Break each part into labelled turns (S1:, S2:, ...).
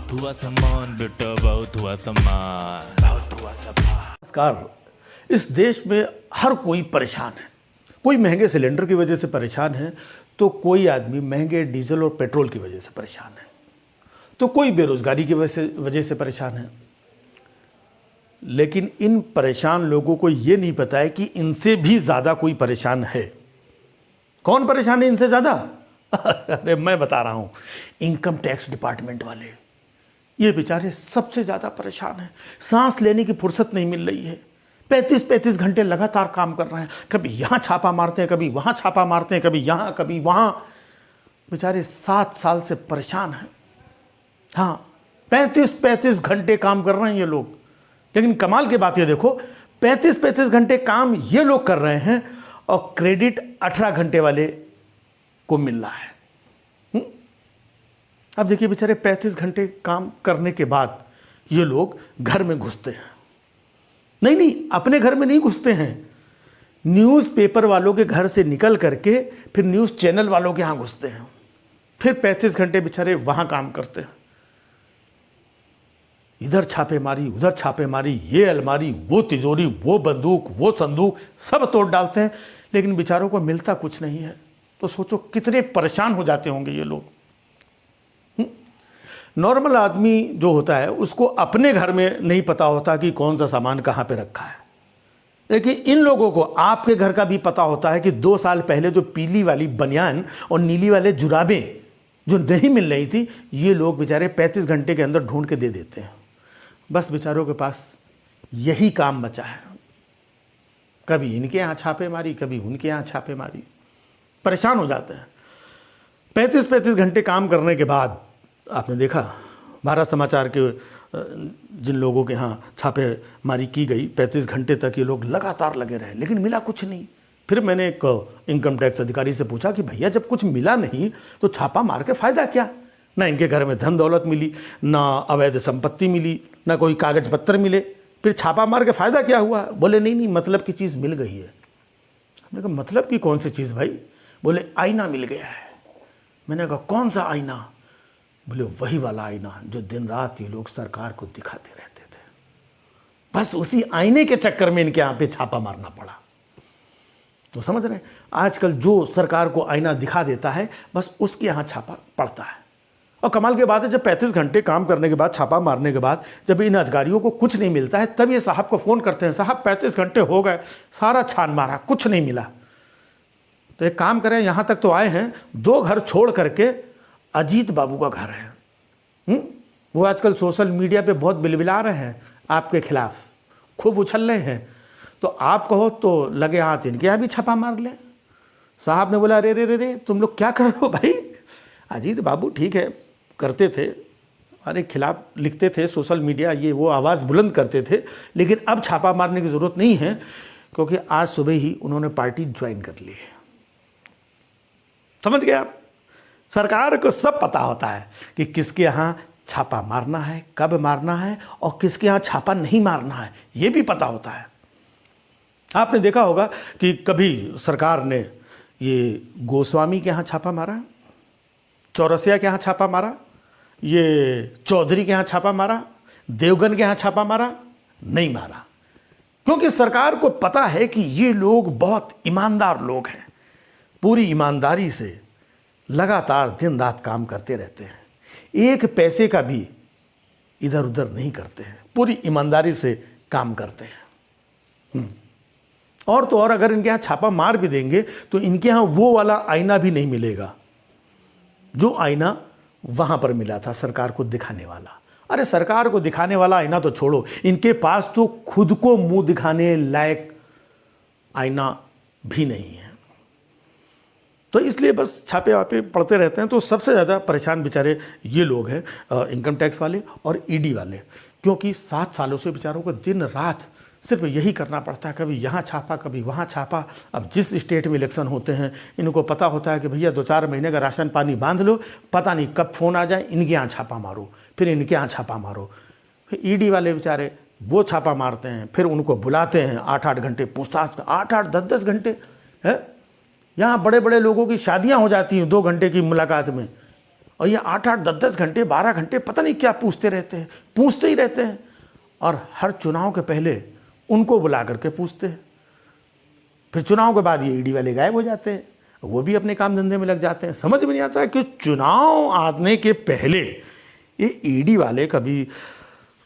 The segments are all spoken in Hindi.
S1: बहुत हुआ सामान बेटा, बहुत हुआ सामान, बहुत हुआ सामान।
S2: नमस्कार। इस देश में हर कोई परेशान है। कोई महंगे सिलेंडर की वजह से परेशान है, तो कोई आदमी महंगे डीजल और पेट्रोल की वजह से परेशान है, तो कोई बेरोजगारी की वजह से परेशान है। लेकिन इन परेशान लोगों को ये नहीं पता है कि इनसे भी ज़्यादा कोई परेशान है। कौन परेशान है इनसे ज़्यादा? अरे मैं बता रहा हूँ, इनकम टैक्स डिपार्टमेंट वाले। ये बेचारे सबसे ज़्यादा परेशान हैं। सांस लेने की फुर्सत नहीं मिल रही है। 35-35 घंटे लगातार काम कर रहे हैं। कभी यहाँ छापा मारते हैं, कभी वहाँ छापा मारते हैं, कभी यहाँ कभी वहाँ। बेचारे 7 साल से परेशान हैं। हाँ, 35-35 घंटे काम कर रहे हैं ये लोग। लेकिन कमाल की बात ये देखो, 35-35 घंटे काम ये लोग कर रहे हैं और क्रेडिट 18 घंटे वाले को मिल रहा है। अब देखिए, बेचारे 35 घंटे काम करने के बाद ये लोग घर में घुसते हैं। नहीं, अपने घर में नहीं घुसते हैं। न्यूज़पेपर वालों के घर से निकल करके फिर न्यूज़ चैनल वालों के यहाँ घुसते हैं। फिर 35 घंटे बेचारे वहाँ काम करते हैं। इधर छापेमारी, उधर छापेमारी, ये अलमारी, वो तिजोरी, वो बंदूक, वो संदूक, सब तोड़ डालते हैं। लेकिन बेचारों को मिलता कुछ नहीं है। तो सोचो कितने परेशान हो जाते होंगे ये लोग। नॉर्मल आदमी जो होता है उसको अपने घर में नहीं पता होता कि कौन सा सामान कहाँ पे रखा है। लेकिन इन लोगों को आपके घर का भी पता होता है कि 2 साल पहले जो पीली वाली बनियान और नीली वाले जुराबें जो नहीं मिल रही थी, ये लोग बेचारे 35 घंटे के अंदर ढूंढ के दे देते हैं। बस बेचारों के पास यही काम बचा है। कभी इनके यहाँ छापे मारी, कभी उनके यहाँ छापे मारी। परेशान हो जाते हैं। 35-35 घंटे काम करने के बाद आपने देखा, भारत समाचार के जिन लोगों के यहाँ छापेमारी की गई, 35 घंटे तक ये लोग लगातार लगे रहे, लेकिन मिला कुछ नहीं। फिर मैंने एक इनकम टैक्स अधिकारी से पूछा कि भैया, जब कुछ मिला नहीं तो छापा मार के फ़ायदा क्या? ना इनके घर में धन दौलत मिली, ना अवैध संपत्ति मिली, ना कोई कागज पत्र मिले, फिर छापा मार के फ़ायदा क्या हुआ? बोले नहीं, मतलब की चीज़ मिल गई है। हमने कहा मतलब की कौन सी चीज़ भाई? बोले आईना मिल गया है। मैंने कहा कौन सा आईना? बोले वही वाला आईना जो दिन रात ये लोग सरकार को दिखाते रहते थे। बस उसी आईने के चक्कर में इनके यहाँ पे छापा मारना पड़ा। तो समझ रहे हैं, आजकल जो सरकार को आईना दिखा देता है, बस उसके यहाँ छापा पड़ता है। और कमाल की बात है, जब 35 घंटे काम करने के बाद, छापा मारने के बाद, जब इन अधिकारियों को कुछ नहीं मिलता है, तब ये साहब को फ़ोन करते हैं, साहब 35 घंटे हो गए, सारा छान मारा, कुछ नहीं मिला। तो एक काम करें, यहाँ तक तो आए हैं, 2 घर छोड़ करके अजीत बाबू का घर है। वो आजकल सोशल मीडिया पे बहुत बिलबिला रहे हैं आपके खिलाफ, खूब उछल रहे हैं। तो आप कहो तो लगे हाथ इनके यहाँ भी छापा मार लें। साहब ने बोला, रे तुम लोग क्या कर रहे हो भाई? अजीत बाबू ठीक है, करते थे, हमारे खिलाफ लिखते थे, सोशल मीडिया ये वो आवाज़ बुलंद करते थे, लेकिन अब छापा मारने की ज़रूरत नहीं है, क्योंकि आज सुबह ही उन्होंने पार्टी ज्वाइन कर ली है। समझ गए आप? सरकार को सब पता होता है कि किसके यहाँ छापा मारना है, कब मारना है, और किसके यहाँ छापा नहीं मारना है, ये भी पता होता है। आपने देखा होगा कि कभी सरकार ने ये गोस्वामी के यहाँ छापा मारा, चौरसिया के यहाँ छापा मारा, ये चौधरी के यहाँ छापा मारा, देवगन के यहाँ छापा मारा? नहीं मारा, क्योंकि सरकार को पता है कि ये लोग बहुत ईमानदार लोग हैं। पूरी ईमानदारी से लगातार दिन रात काम करते रहते हैं, एक पैसे का भी इधर उधर नहीं करते हैं, पूरी ईमानदारी से काम करते हैं। और तो और, अगर इनके यहाँ छापा मार भी देंगे तो इनके यहाँ वो वाला आईना भी नहीं मिलेगा जो आईना वहाँ पर मिला था सरकार को दिखाने वाला। अरे सरकार को दिखाने वाला आईना तो छोड़ो, इनके पास तो खुद को मुंह दिखाने लायक आईना भी नहीं है। तो इसलिए बस छापे वापे पड़ते रहते हैं। तो सबसे ज़्यादा परेशान बेचारे ये लोग हैं, इनकम टैक्स वाले और ईडी वाले, क्योंकि 7 सालों से बेचारों को दिन रात सिर्फ यही करना पड़ता है, कभी यहाँ छापा, कभी वहाँ छापा। अब जिस स्टेट में इलेक्शन होते हैं, इनको पता होता है कि भैया 2-4 महीने का राशन पानी बांध लो, पता नहीं कब फ़ोन आ जाए, इनके यहाँ छापा मारो, फिर इनके यहाँ छापा मारो। फिर ईडी वाले बेचारे वो छापा मारते हैं, फिर उनको बुलाते हैं, 8-8 घंटे पूछताछ, 8-8 10-10 घंटे है। यहाँ बड़े बड़े लोगों की शादियाँ हो जाती हैं 2 घंटे की मुलाकात में, और ये 8-8, 10-10 घंटे, 12 घंटे पता नहीं क्या पूछते ही रहते हैं। और हर चुनाव के पहले उनको बुला करके पूछते हैं। फिर चुनाव के बाद ये ईडी वाले गायब हो जाते हैं, वो भी अपने काम धंधे में लग जाते हैं। समझ में नहीं आता है कि चुनाव आने के पहले ये ईडी वाले कभी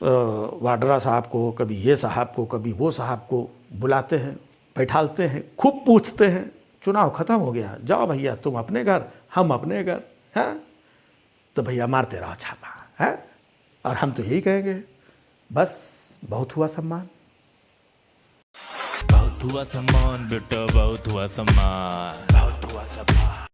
S2: वाड्रा साहब को, कभी ये साहब को, कभी वो साहब को बुलाते हैं, बैठालते हैं, खूब पूछते हैं। चुनाव खत्म हो गया, जाओ भैया तुम अपने घर, हम अपने घर, हैं? तो भैया मारते रहो छापा, है? और हम तो यही कहेंगे, बस बहुत हुआ सम्मान।
S1: बहुत हुआ सम्मान बेटा, बहुत हुआ सम्मान, बहुत हुआ सम्मान।